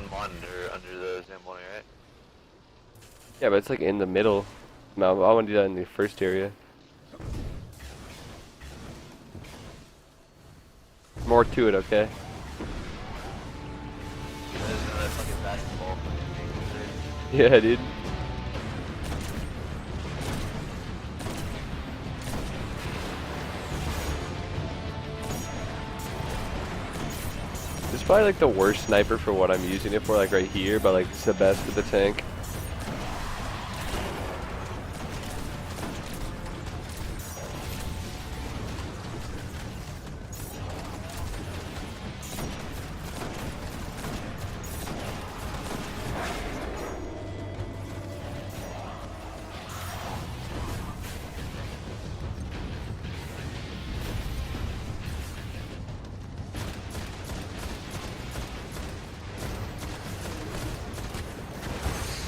one under the Zamboni, right? Yeah, but it's like in the middle. No, I want to do that in the first area. More to it, okay? There's another fucking basketball thing. Yeah, dude. It's probably like the worst sniper for what I'm using it for, like right here, but like it's the best for the tank.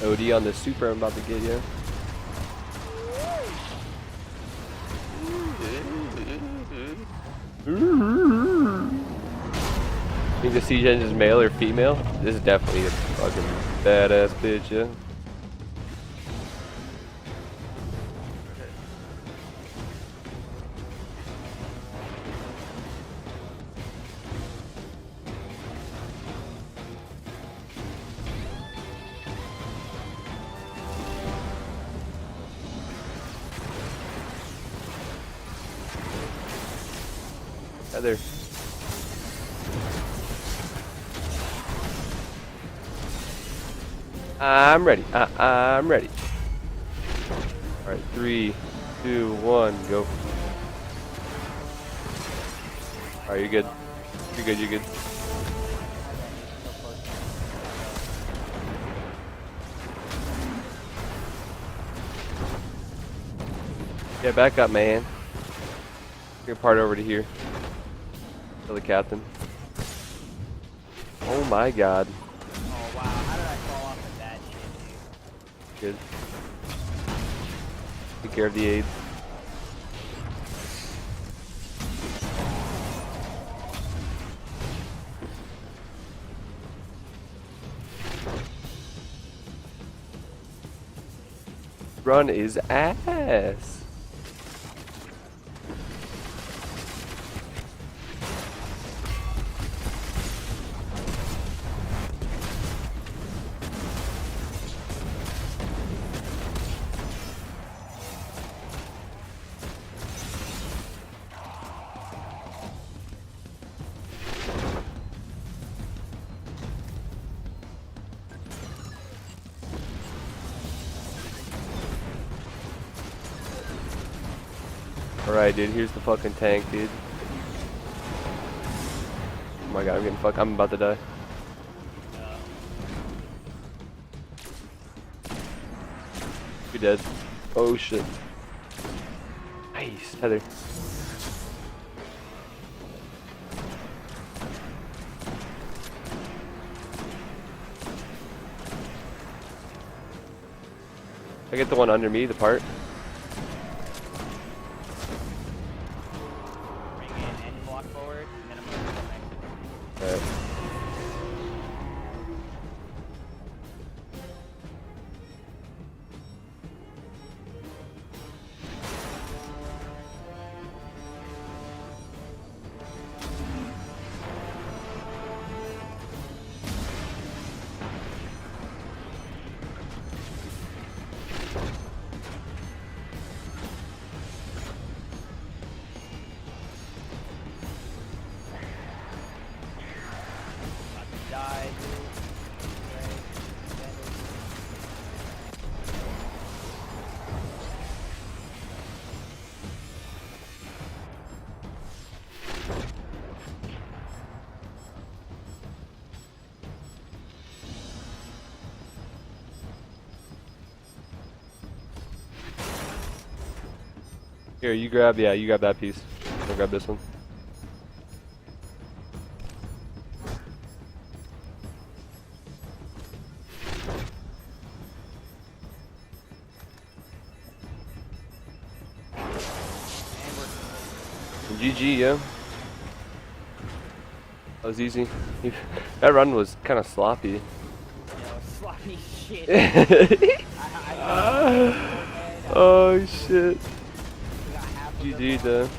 OD on the super I'm about to get you. Think the siege engine is male or female? This is definitely a fucking badass bitch, yeah. Heather. I'm ready. I'm ready. Alright, 3, 2, 1, go. Alright, you're good. You're good, you're good. Yeah, back up, man. Your part over to here. Tell the captain. Oh my god. Oh wow, how did I fall off of that shit, dude? Good. Take care of the aids. Run is ass. Alright, dude, here's the fucking tank, dude. Oh my god, I'm getting fucked. I'm about to die. You're dead. Oh shit. Nice, Heather. I get the one under me, the part. Bring in and block forward, and then I'm gonna go next. Alright. About to die, dude. Right. Here, you grab, yeah, you grab that piece. I'll grab this one. GG, yeah. That was easy. That run was kind of sloppy. Holy shit. I Oh shit. got half of GG the though.